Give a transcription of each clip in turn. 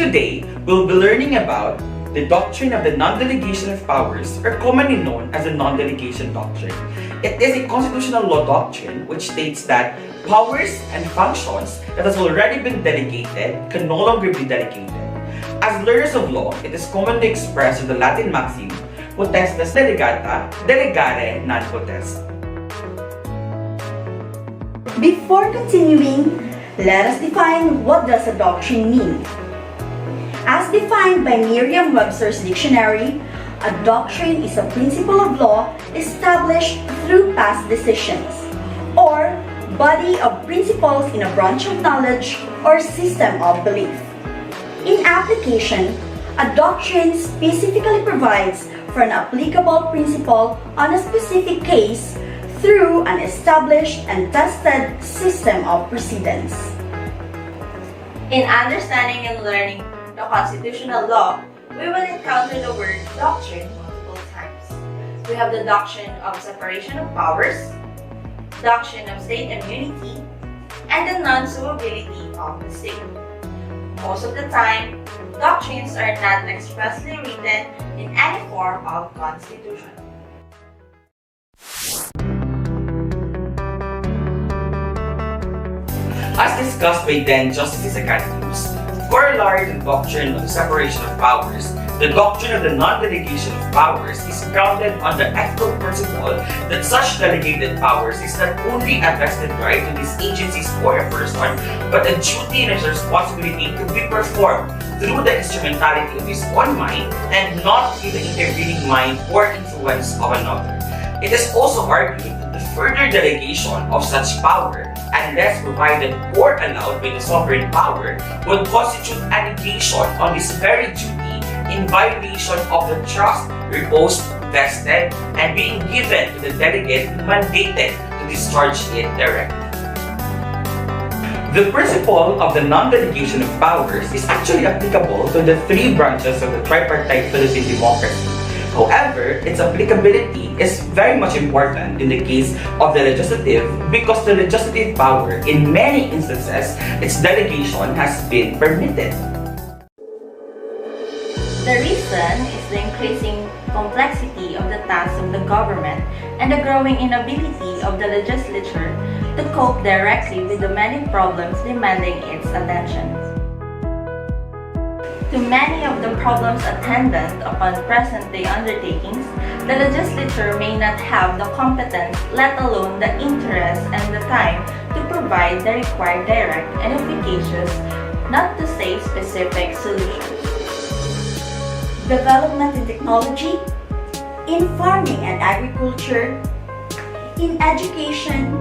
Today, we'll be learning about the doctrine of the non-delegation of powers, or commonly known as the non-delegation doctrine. It is a constitutional law doctrine which states that powers and functions that has already been delegated can no longer be delegated. As learners of law, it is commonly expressed in the Latin maxim, potestas delegata, delegare non potest. Before continuing, let us define what does a doctrine mean. As defined by Merriam-Webster's dictionary, a doctrine is a principle of law established through past decisions, or body of principles in a branch of knowledge or system of belief. In application, a doctrine specifically provides for an applicable principle on a specific case through an established and tested system of precedents. In understanding and learning the constitutional law, we will encounter the word doctrine multiple times. We have the doctrine of separation of powers, doctrine of state immunity, and the non-suability of the state. Most of the time, doctrines are not expressly written in any form of constitution. As discussed by then Justice Academus, corollary to the doctrine of the separation of powers, the doctrine of the non-delegation of powers is grounded on the ethical principle that such delegated powers is not only a vested right to these agencies or a person, but a duty and a responsibility to be performed through the instrumentality of his own mind and not through the intervening mind or influence of another. It is also argued that the further delegation of such power, unless provided or allowed by the sovereign power, would constitute a negation on this very duty in violation of the trust reposed, vested, and being given to the delegate mandated to discharge it directly. The principle of the non-delegation of powers is actually applicable to the three branches of the tripartite Philippine democracy. However, its applicability is very much important in the case of the legislative because the legislative power, in many instances, its delegation has been permitted. The reason is the increasing complexity of the tasks of the government and the growing inability of the legislature to cope directly with the many problems demanding its attention. To many of the problems attendant upon present-day undertakings, the legislature may not have the competence, let alone the interest and the time to provide the required direct and efficacious, not to say specific, solutions. Development in technology, in farming and agriculture, in education,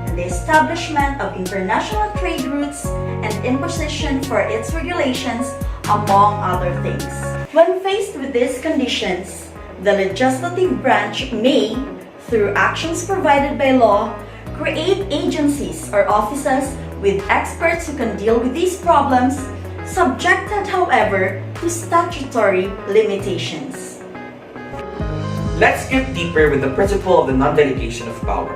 and the establishment of international trade routes and imposition for its regulations, among other things. When faced with these conditions, the legislative branch may, through actions provided by law, create agencies or offices with experts who can deal with these problems, subjected, however, to statutory limitations. Let's get deeper with the principle of the non-delegation of power.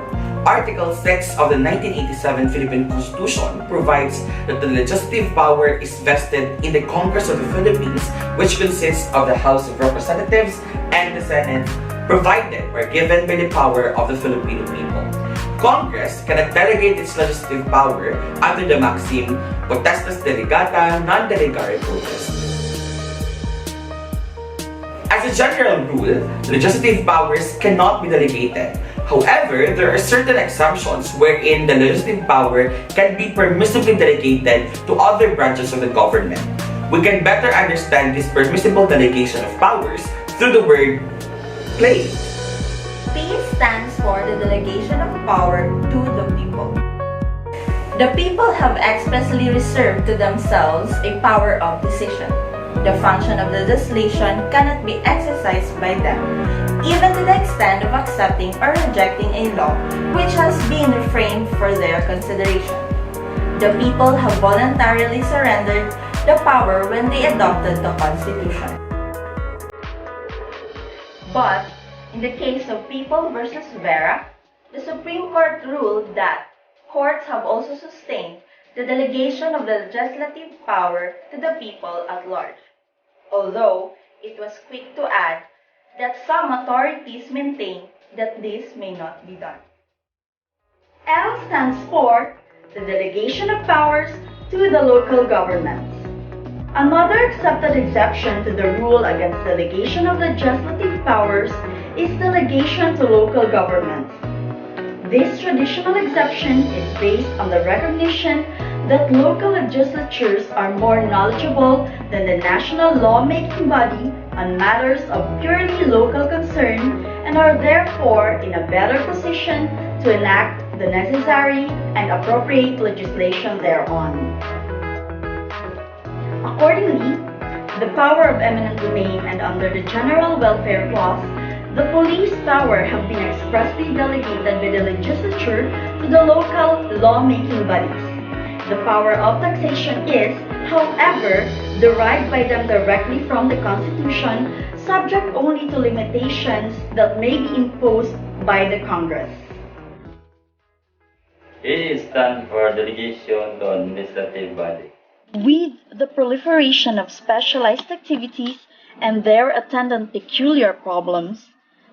Article 6 of the 1987 Philippine Constitution provides that the legislative power is vested in the Congress of the Philippines, which consists of the House of Representatives and the Senate, provided or given by the power of the Filipino people. Congress cannot delegate its legislative power under the maxim, potestas delegata, non delegare potest. As a general rule, legislative powers cannot be delegated. However, there are certain exemptions wherein the legislative power can be permissibly delegated to other branches of the government. We can better understand this permissible delegation of powers through the word play. P stands for the delegation of power to the people. The people have expressly reserved to themselves a power of decision. The function of the legislation cannot be exercised by them, even to the extent of accepting or rejecting a law which has been refrained for their consideration. The people have voluntarily surrendered the power when they adopted the Constitution. But, in the case of People versus Vera, the Supreme Court ruled that courts have also sustained the delegation of the legislative power to the people at large, although it was quick to add that some authorities maintain that this may not be done. L stands for the delegation of powers to the local governments. Another accepted exception to the rule against delegation of legislative powers is delegation to local governments. This traditional exception is based on the recognition that local legislatures are more knowledgeable than the national lawmaking body on matters of purely local concern and are therefore in a better position to enact the necessary and appropriate legislation thereon. Accordingly, the power of eminent domain and under the General Welfare Clause, the police power have been expressly delegated by the legislature to the local lawmaking bodies. The power of taxation is, however, derived by them directly from the Constitution, subject only to limitations that may be imposed by the Congress. A stands for delegation to administrative body. With the proliferation of specialized activities and their attendant peculiar problems,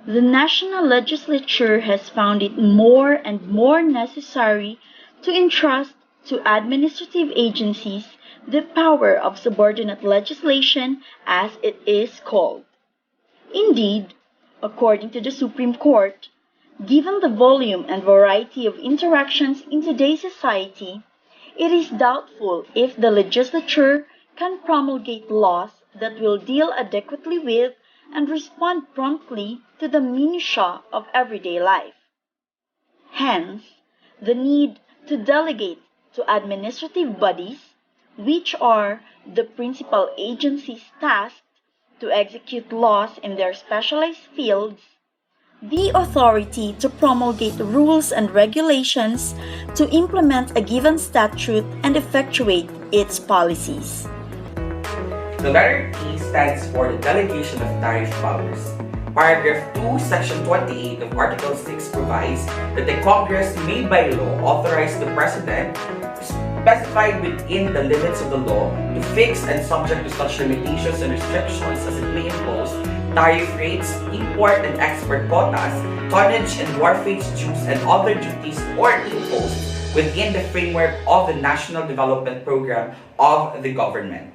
the national legislature has found it more and more necessary to entrust to administrative agencies the power of subordinate legislation, as it is called. Indeed, according to the Supreme Court, given the volume and variety of interactions in today's society, it is doubtful if the legislature can promulgate laws that will deal adequately with and respond promptly to the minutiae of everyday life. Hence, the need to delegate to administrative bodies, which are the principal agencies tasked to execute laws in their specialized fields, the authority to promulgate rules and regulations to implement a given statute and effectuate its policies. The letter E stands for the Delegation of Tariff Powers. Paragraph 2, Section 28 of Article 6 provides that the Congress may by law authorize the President, specified within the limits of the law, to fix and subject to such limitations and restrictions as it may impose tariff rates, import and export quotas, tonnage and wharfage dues, and other duties or imposed within the framework of the National Development Program of the government.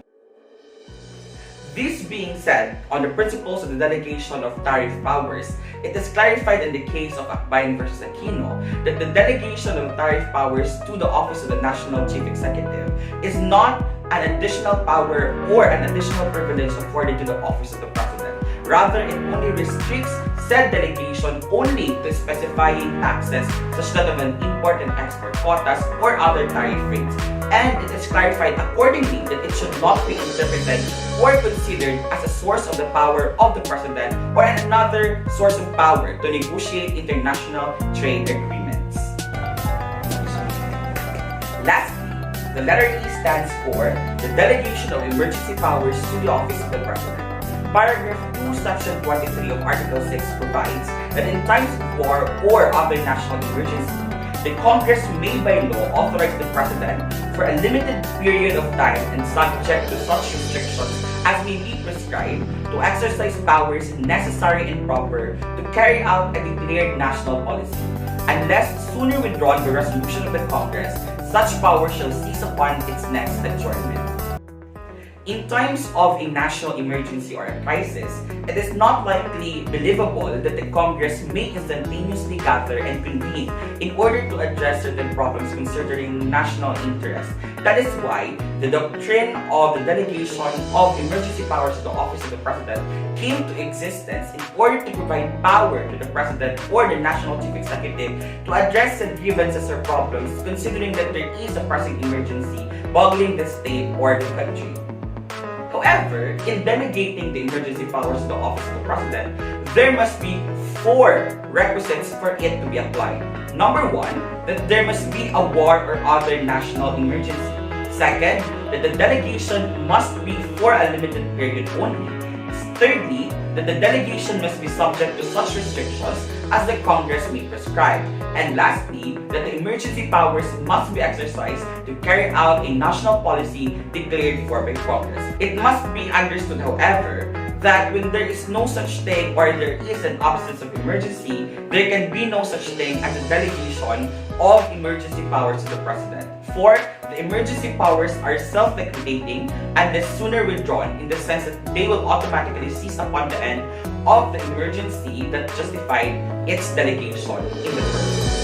This being said, on the principles of the delegation of tariff powers, it is clarified in the case of Aprille versus Aquino that the delegation of tariff powers to the Office of the National Chief Executive is not an additional power or an additional privilege afforded to the Office of the President. Rather, it only restricts said delegation only to specifying taxes such that of an import and export quotas or other tariff rates. And it is clarified accordingly that it should not be interpreted or considered as a source of the power of the President or another source of power to negotiate international trade agreements. Lastly, the letter E stands for the Delegation of Emergency Powers to the Office of the President. Paragraph 2, Section 23 of Article 6 provides that in times of war or other national emergency, the Congress may by law authorize the President for a limited period of time and subject to such restrictions as may be prescribed to exercise powers necessary and proper to carry out a declared national policy. Unless sooner withdrawn by resolution of the Congress, such power shall cease upon its next adjournment. In times of a national emergency or a crisis, it is not likely believable that the Congress may instantaneously gather and convene in order to address certain problems considering national interest. That is why the doctrine of the delegation of emergency powers to the Office of the President came to existence in order to provide power to the President or the National Chief Executive to address said grievances or problems considering that there is a pressing emergency boggling the state or the country. However, in delegating the emergency powers to the Office of the President, there must be 4 requisites for it to be applied. Number 1, that there must be a war or other national emergency. Second, that the delegation must be for a limited period only. Thirdly, that the delegation must be subject to such restrictions as the Congress may prescribe. And lastly, that the emergency powers must be exercised to carry out a national policy declared for by Congress. It must be understood, however, that when there is no such thing or there is an absence of emergency, there can be no such thing as a delegation of emergency powers to the President. For the emergency powers are self-liquidating and the sooner withdrawn in the sense that they will automatically cease upon the end of the emergency that justified its delegation in the first place.